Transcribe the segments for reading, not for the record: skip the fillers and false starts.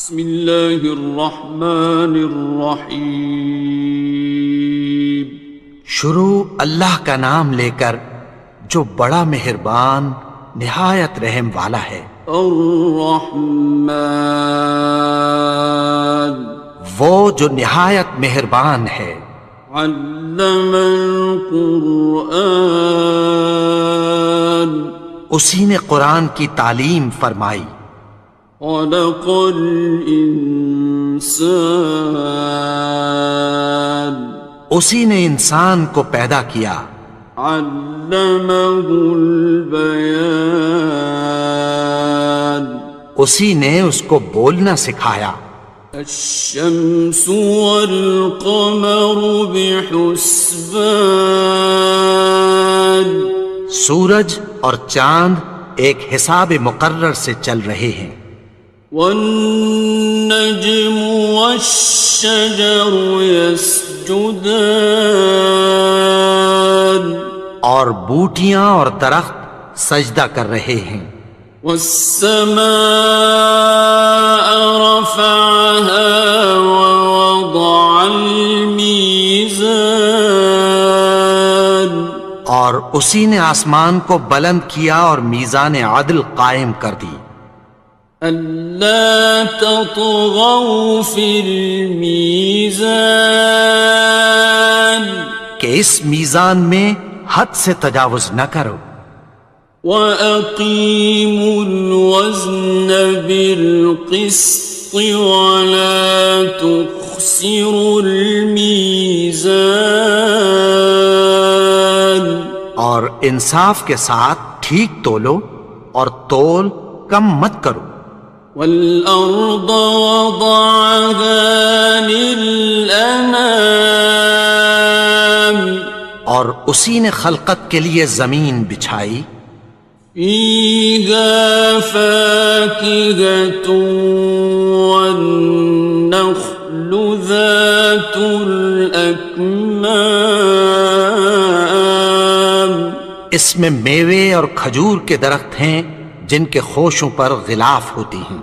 بسم اللہ الرحمن الرحیم۔ شروع اللہ کا نام لے کر جو بڑا مہربان نہایت رحم والا ہے۔ الرحمن، وہ جو نہایت مہربان ہے۔ علم القرآن، اسی نے قرآن کی تعلیم فرمائی۔ خلق الانسان، اسی نے انسان کو پیدا کیا۔ علمہ البیان، اسی نے اس کو بولنا سکھایا۔ الشمس والقمر بحسبان، سورج اور چاند ایک حساب مقرر سے چل رہے ہیں۔ والنجم والشجر يسجدان، اور بوٹیاں اور درخت سجدہ کر رہے ہیں۔ والسماء رفعها ووضع الميزان، اور اسی نے آسمان کو بلند کیا اور میزان عدل قائم کر دی۔ ألا تطغوا في الميزان، کہ اس میزان میں حد سے تجاوز نہ کرو۔ وَأَقِيمُوا الْوَزْنَ بِالْقِسْطِ وَلَا تُخْسِرُوا الْمِيزَانَ، اور انصاف کے ساتھ ٹھیک تولو اور تول کم مت کرو۔ وَالْأَرْضَ وَضَعَهَا لِلْأَنَامِ، اور اسی نے خلقت کے لیے زمین بچھائی۔ فِيهَا فَاكِهَةٌ وَالنَّخْلُ ذَاتُ الْأَكْمَامِ، اس میں میوے اور کھجور کے درخت ہیں جن کے خوشوں پر غلاف ہوتی ہیں۔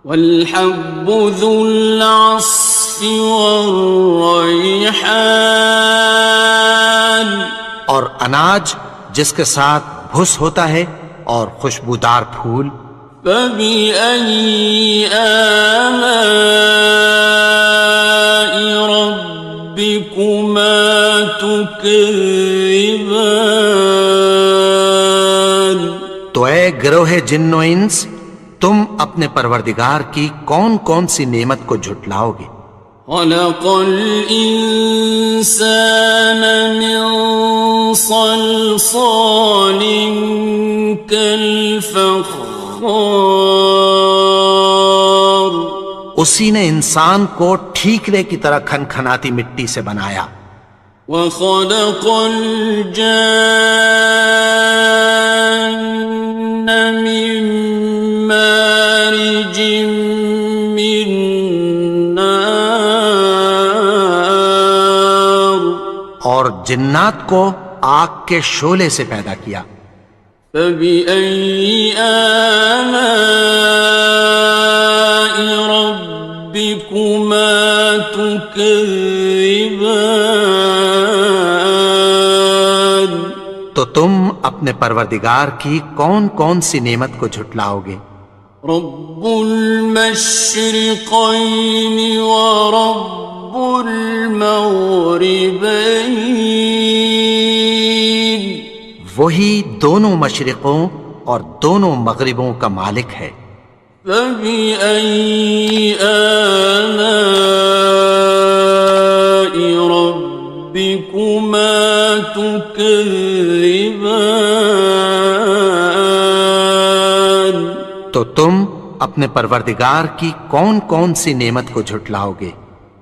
وَالْحَبُّ ذُو الْعَصْفِ وَالرَّيْحَانِ، اور اناج جس کے ساتھ بھس ہوتا ہے اور خوشبودار پھول۔ فَبِأَيِّ آلَاءِ رَبِّكُمَا تُكَذِّبَانِ، تو اے گروہ جن و انس، تم اپنے پروردگار کی کون کون سی نعمت کو جھٹلاؤ گے؟ خَلَقَ الْإِنسَانَ مِنْ صَلْصَالٍ كَالْفَخَّارِ، اسی نے انسان کو ٹھیکرے کی طرح کھنکھناتی مٹی سے بنایا۔ وَخَلَقَ الْجَانَّ مِن مَّارِجٍ مِّن نَّارٍ، اور جنات کو آگ کے شعلے سے پیدا کیا۔ فَبِأَيِّ آلَاءِ رَبِّكُمَا تُكَذِّبَانِ، تو تم اپنے پروردگار کی کون کون سی نعمت کو جھٹلاؤ گے؟ رب المشرقین ورب المغربین، وہی دونوں مشرقوں اور دونوں مغربوں کا مالک ہے۔ فَبِأَيِّ آلَاءِ رَبِّكُمَا تُكَذِّبَانِ، تو تم اپنے پروردگار کی کون کون سی نعمت کو جھٹلاؤ گے؟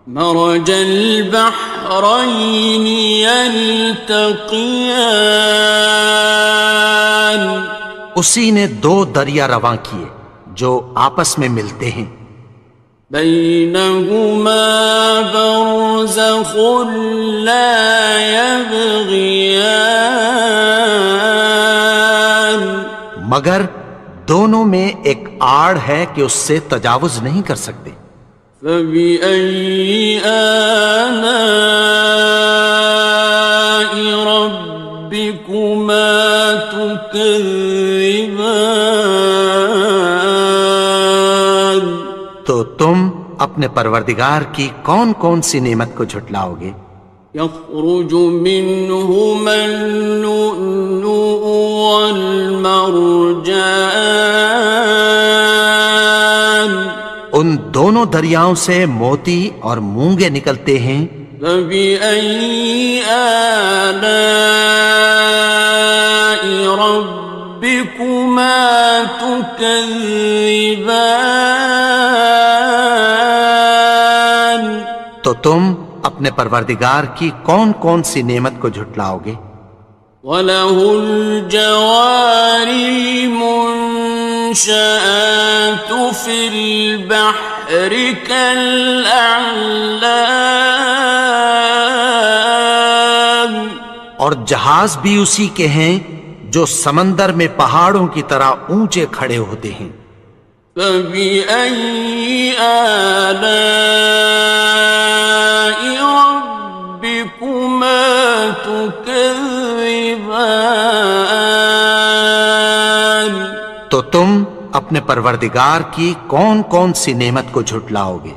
مرج البحرین یلتقیان، اسی نے دو دریا رواں کیے جو آپس میں ملتے ہیں۔ بینہما برزخ لا یبغیان، مگر دونوں میں ایک آڑ ہے کہ اس سے تجاوز نہیں کر سکتے۔ فبأي آلاء ربكما تكذبان؟ تو تم اپنے پروردگار کی کون کون سی نعمت کو جھٹلاؤ گے؟ يخرج منهما اللؤلؤ والمرجان، ان دونوں دریاؤں سے موتی اور مونگے نکلتے ہیں۔ فبأي آلاء ربكما تكذبان؟ تو تم اپنے پروردگار کی کون کون سی نعمت کو جھٹلاؤ گے؟ وَلَهُ الْجَوَارِ الْمُنشَآتُ فِي الْبَحْرِ كَالْأَعْلَامِ، اور جہاز بھی اسی کے ہیں جو سمندر میں پہاڑوں کی طرح اونچے کھڑے ہوتے ہیں۔ فَبِأَيِّ آلَاءِ رَبِّكُمَا تُكَذِّبَانِ؟ تو تم اپنے پروردگار کی کون کون سی نعمت کو جھٹلاؤ گے؟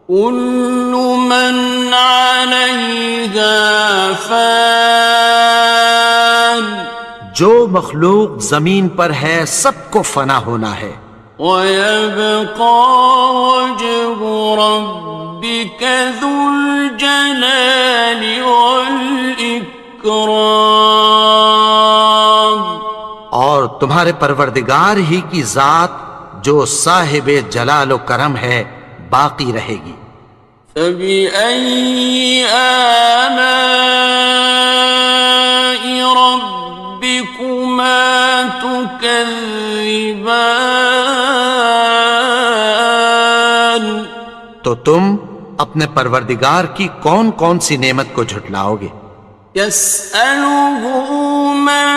كُلُّ مَنْ عَلَيْهَا فَانٍ، جو مخلوق زمین پر ہے سب کو فنا ہونا ہے۔ وَيَبْقَى وَجْهُ رَبِّكَ ذُو الْجَلَالِ وَالْإِكْرَامِ، اور تمہارے پروردگار ہی کی ذات جو صاحب جلال و کرم ہے باقی رہے گی۔ فَبِأَيِّ آلَاءِ رَبِّكُمَا تُكَذِّبَانِ؟ تو تم اپنے پروردگار کی کون کون سی نعمت کو جھٹلاؤ گے؟ يَسْأَلُهُ مَن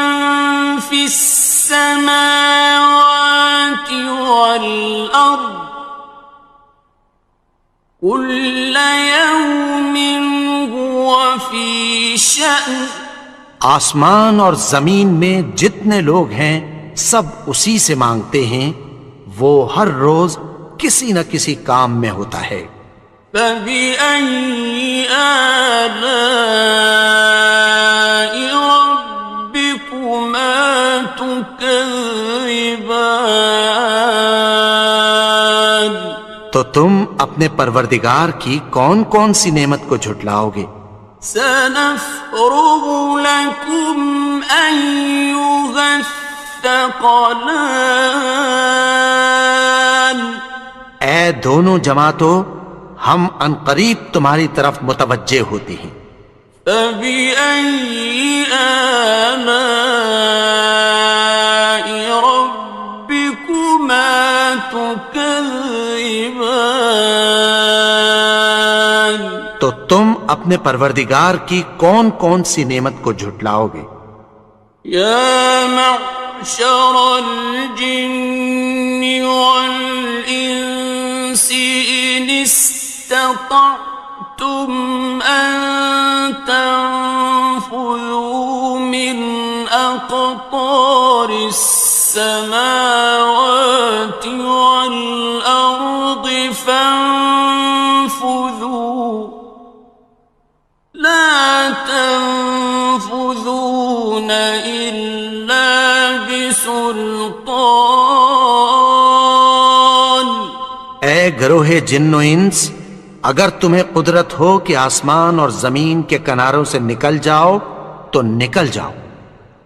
فِي السَّمَاوَاتِ وَالْأَرْضِ كُلَّ يَوْمٍ هُوَ فِي شَأْنٍ، آسمان اور زمین میں جتنے لوگ ہیں سب اسی سے مانگتے ہیں، وہ ہر روز کسی نہ کسی کام میں ہوتا ہے۔ فَبِأَيِّ آلَاءِ رَبِّكُمَا تُكَذِّبَانِ؟ تو تم اپنے پروردگار کی کون کون سی نعمت کو جھٹلاؤ گے؟ سَنَفْرُغُ لَكُمْ أَيُّهَ الثَّقَلَانِ، اے دونوں جماعتوں ہم عنقریب تمہاری طرف متوجہ ہوتے ہیں۔ فَبِأَيِّ آلَاءِ رَبِّكُمَا تُكَذِّبَانِ؟ تو تم اپنے پروردگار کی کون کون سی نعمت کو جھٹلاؤ گے؟ يَا مَعْشَرَ الْجِنِّ وَالْإِنسِ إِنِ اسْتَطَعْتُمْ أَن تَنفُذُوا مِنْ أَقْطَارِ السَّمَاوَاتِ وَالْأَرْضِ فَانفُذُوا لَا تَنفُذُونَ إِلَّا بِسُلْطَانٍ۔ اے گروہ جن و انس، اگر تمہیں قدرت ہو کہ آسمان اور زمین کے کناروں سے نکل جاؤ تو نکل جاؤ،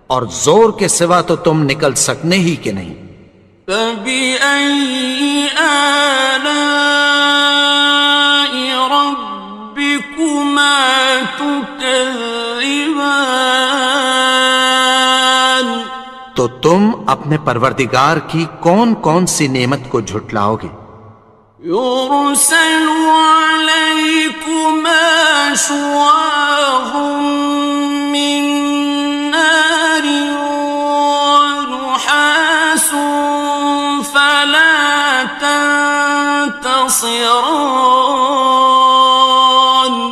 اور زور کے سوا تو تم نکل سکنے ہی کہ نہیں۔ فَبِأَيِّ آلَاءِ رَبِّكُمَا تُكَذِّبَانِ؟ تو تم اپنے پروردگار کی کون کون سی نعمت کو جھٹلاؤ گے؟ يُرْسَلُ عَلَيْكُمَا شُوَاظٌ مِّن نَّارٍ وَنُحَاسٌ ينتصران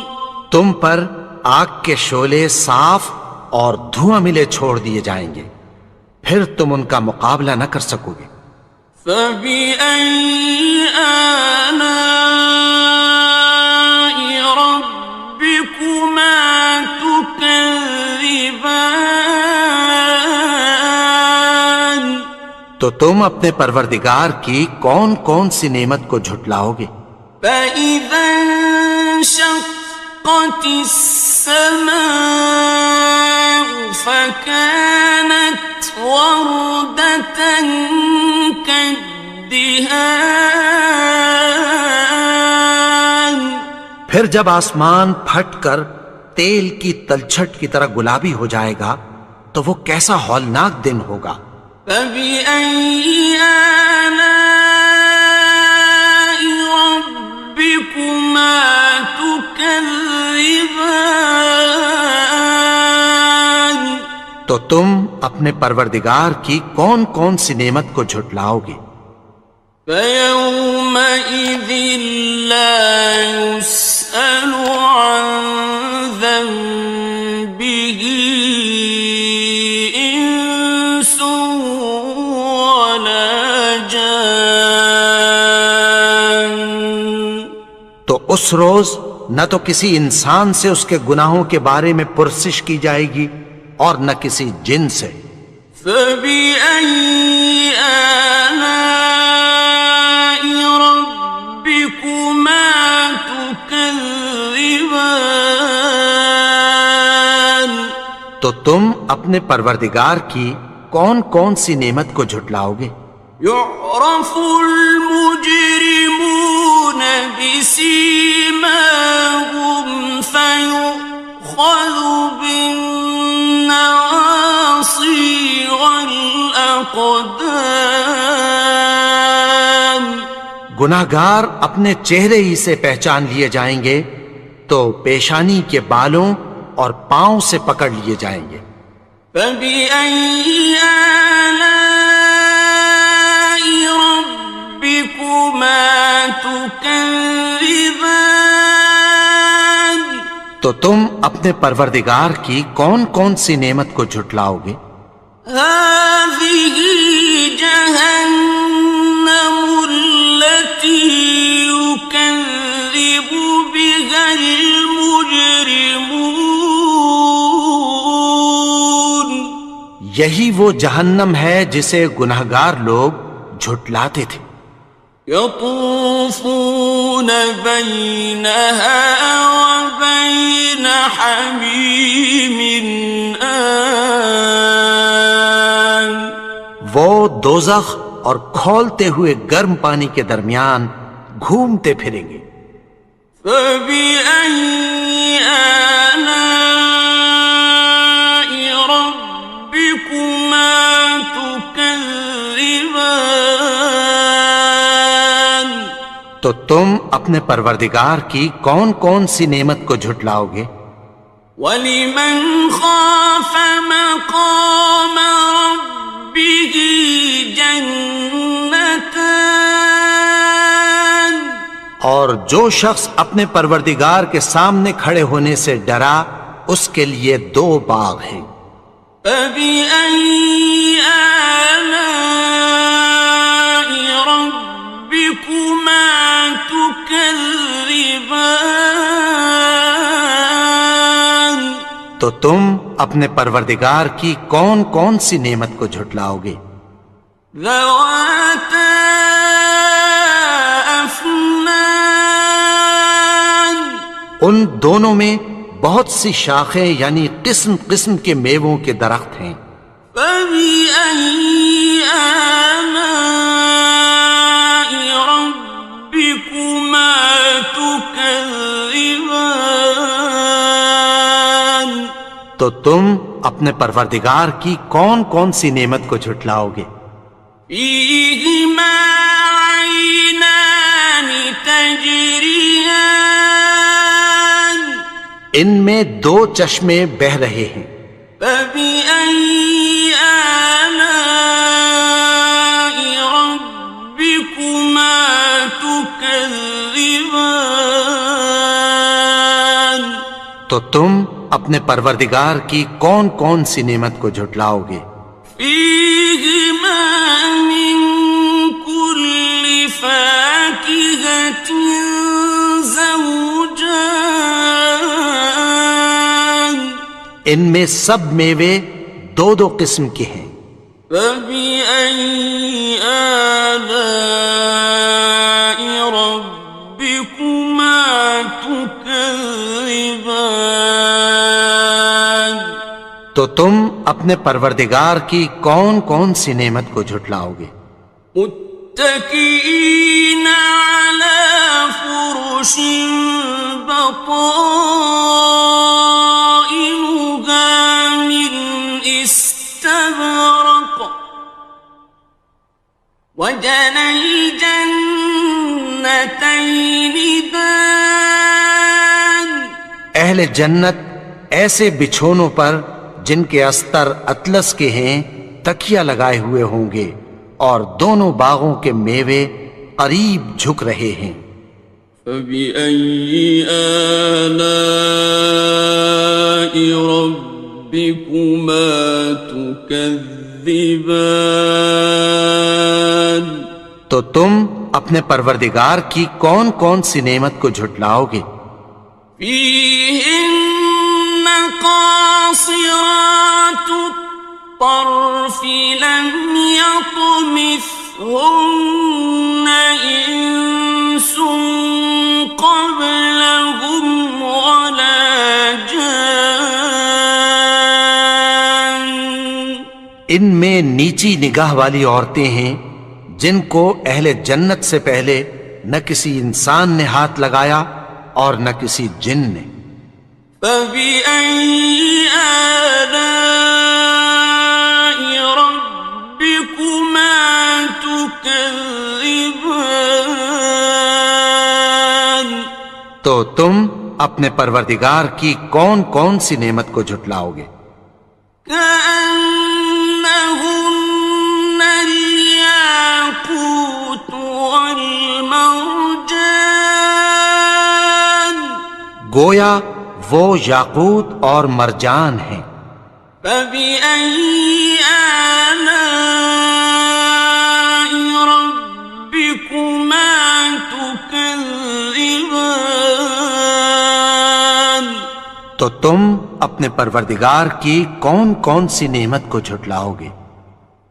تم پر آگ کے شعلے صاف اور دھواں ملے چھوڑ دیے جائیں گے، پھر تم ان کا مقابلہ نہ کر سکو گے۔ فبأي آلاء ربكما تكذبان تو تم اپنے پروردگار کی کون کون سی نعمت کو جھٹلاؤ گے؟ فإذا انشقت السماء فكانت وردة كالدهان پھر جب آسمان پھٹ کر تیل کی تلچھٹ کی طرح گلابی ہو جائے گا تو وہ کیسا ہولناک دن ہوگا۔ فبأي آلاء ربكما تكذبان تو تم اپنے پروردگار کی کون کون سی نعمت کو جھٹلاؤ گے؟ فيومئذ لا يسأل عن ذنبه إنس ولا جان تو اس روز نہ تو کسی انسان سے اس کے گناہوں کے بارے میں پرسش کی جائے گی اور نہ کسی جن سے۔ فبأي آلاء ربكما تكذبان تو تم اپنے پروردگار کی کون کون سی نعمت کو جھٹلاؤ گے؟ يعرف المجرمون بسيماهم فيؤخذ بالنواصي والأقدام گناہگار اپنے چہرے ہی سے پہچان لیے جائیں گے تو پیشانی کے بالوں اور پاؤں سے پکڑ لیے جائیں گے۔ فبأي آلاء ربكما تكذبان تو تم اپنے پروردگار کی کون کون سی نعمت کو جھٹلاؤ گے؟ هذه جهنم التي يكذب بها المجرمون یہی وہ جہنم ہے جسے گناہگار لوگ جھٹلاتے تھے۔ يطوفون بينها وبين حميم آن وہ دوزخ اور کھولتے ہوئے گرم پانی کے درمیان گھومتے پھریں گے۔ فبأي آلاء ربكما تكذبان تو تم اپنے پروردگار کی کون کون سی نعمت کو جھٹلاؤ گے؟ وَلِمَنْ خَافَ مَقَامَ رَبِّهِ جَنَّتَانِ اور جو شخص اپنے پروردگار کے سامنے کھڑے ہونے سے ڈرا اس کے لیے دو باغ ہیں۔ فَبِأَيِّ آلَاءِ رَبِّكُمَا تُكَذِّبَانِ تو تم اپنے پروردگار کی کون کون سی نعمت کو جھٹلاؤ گے؟ ذَوَاتَا أَفْنَانٍ ان دونوں میں بہت سی شاخیں یعنی قسم قسم کے میووں کے درخت ہیں۔ فَبِأَيِّ آلَاءِ رَبِّكُمَا تُكَذِّبَانِ تو تم اپنے پروردگار کی کون کون سی نعمت کو جھٹلاؤ گے؟ فِيهِمَا عَيْنَانِ تَجْرِيَانِ ان میں دو چشمے بہہ رہے ہیں۔ فَبِأَيِّ آلَاءِ رَبِّكُمَا تُكَذِّبَانِ تكذبان تو تم اپنے پروردگار کی کون کون سی نعمت کو جھٹلاؤ گے؟ فيهما من كل فاكهة زوجان ان میں سب میوے دو دو قسم کے ہیں۔ فبأي آلاء ربكما تكذبان تو تم اپنے پروردگار کی کون کون سی نعمت کو جھٹلاؤ گے؟ متكئين على فرش بطائنها من استبرق وجنى الجنتين دان اہل جنت ایسے بچھونوں پر جن کے استر اطلس کے ہیں تکیہ لگائے ہوئے ہوں گے، اور دونوں باغوں کے میوے قریب جھک رہے ہیں۔ فبأي آلاء ربكما تكذبان تو تم اپنے پروردگار کی کون کون سی نعمت کو جھٹلاؤ گے؟ فيهن قاصرات الطرف لم يطمثهن إنس قبلهم ولا جان ان میں نیچی نگاہ والی عورتیں ہیں جن کو اہل جنت سے پہلے نہ کسی انسان نے ہاتھ لگایا اور نہ کسی جن نے۔ فبأي آلاء ربكما تكذبان تو تم اپنے پروردگار کی کون کون سی نعمت کو جھٹلاؤ گے؟ كأنهن الياقوت والمرجان گویا وہ یاقوت اور مرجان ہیں۔ فبأي آلاء ربكما تكذبان تو تم اپنے پروردگار کی کون کون سی نعمت کو جھٹلاؤ گے؟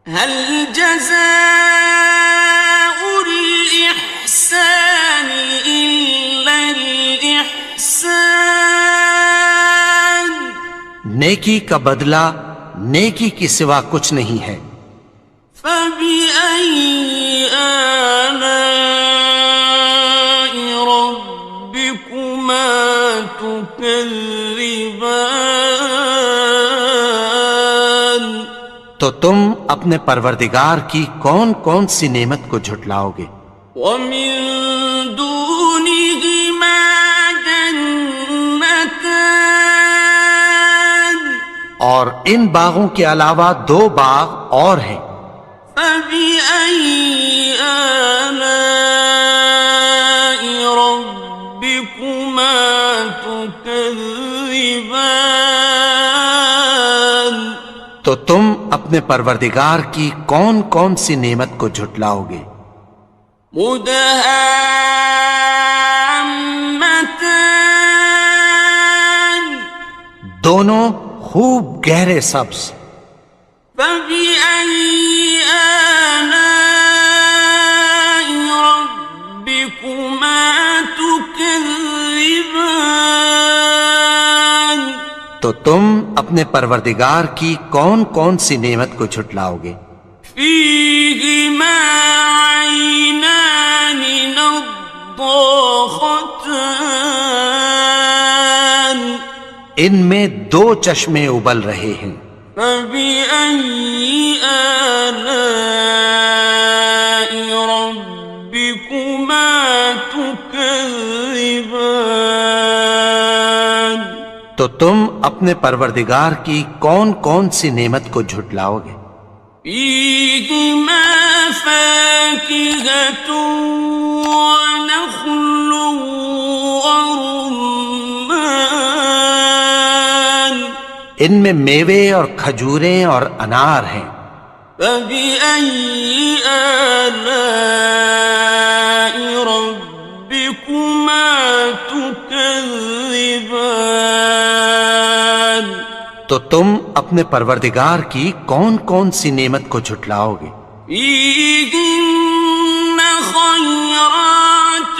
هل جزاء الإحسان إلا الإحسان نیکی کا بدلہ نیکی کی سوا کچھ نہیں ہے۔ فبأي آلاء ربكما تكذبان تو تم اپنے پروردگار کی کون کون سی نعمت کو جھٹلاؤ گے؟ ومن دونهما جنتان اور ان باغوں کے علاوہ دو باغ اور ہیں۔ فبأي آلاء ربكما تكذبان تو تم اپنے پروردگار کی کون کون سی نعمت کو جھٹلاؤ گے؟ مدهامتان دونوں خوب گہرے سبز۔ فبأي آلاء ربكما تكذبان تو تم اپنے پروردگار کی کون کون سی نعمت کو جھٹلاؤ گے؟ فيهما عينان نضاختان ان میں دو چشمے ابل رہے ہیں۔ فبأي آلاء ربكما تكذبان تو تم اپنے پروردگار کی کون کون سی نعمت کو جھٹلاؤ گے؟ فيهما فاكهة ونخل ورمان ان میں میوے اور کھجوریں اور انار ہیں. فبأي آلاء ربكما تكذبان تو تم اپنے پروردگار کی کون کون سی نعمت کو جھٹلاؤ گے؟ فيهن خيرات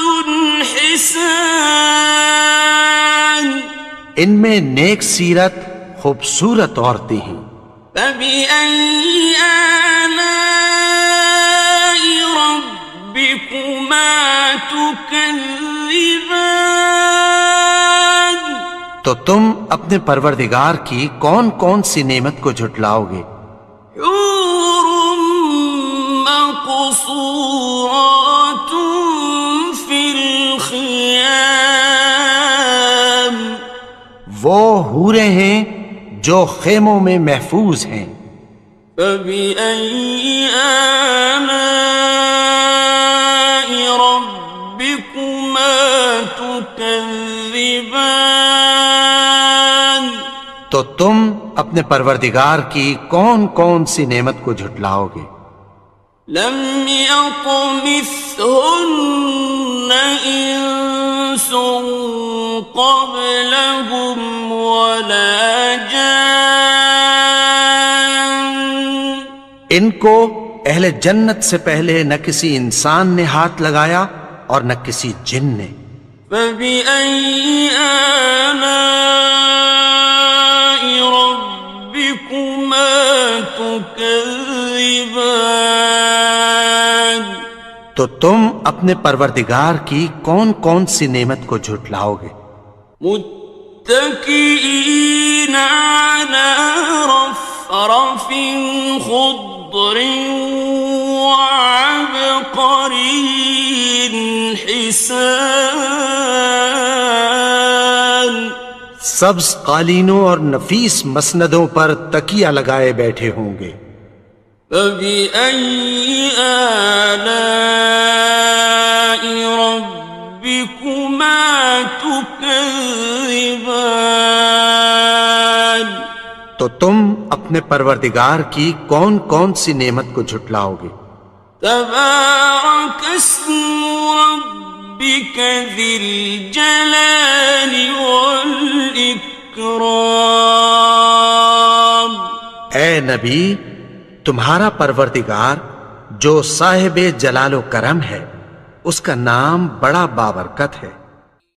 حسان ان میں نیک سیرت خوبصورت عورتیں ہیں. فبأي آلاء ربكما تكذبان تو تم اپنے پروردگار کی کون کون سی نعمت کو جھٹلاؤ گے؟ حور مقصورات في الخيام وہ حوریں ہیں جو خیموں میں محفوظ ہیں. فبأي آلاء ربكما تكذبان تو تم اپنے پروردگار کی کون کون سی نعمت کو جھٹلاؤ گے؟ لم يطمثهن إنس قبلهم ولا جان ان کو اہل جنت سے پہلے نہ کسی انسان نے ہاتھ لگایا اور نہ کسی جن نے. فبأي آلاء ربكما تكذبان تو تم اپنے پروردگار کی کون کون سی نعمت کو جھٹلاؤ گے؟ متكئين على رفرف خضر وعبقري حسان سبز قالینوں اور نفیس مسندوں پر تکیہ لگائے بیٹھے ہوں گے. فبأي آلاء ربكما تكذبان تو تم اپنے پروردگار کی کون کون سی نعمت کو جھٹلاؤ گے؟ تبارك اسم ربك ذي الجلال والإكرام اے نبی، تمہارا پروردگار جو صاحب جلال و کرم ہے، اس کا نام بڑا بابرکت ہے.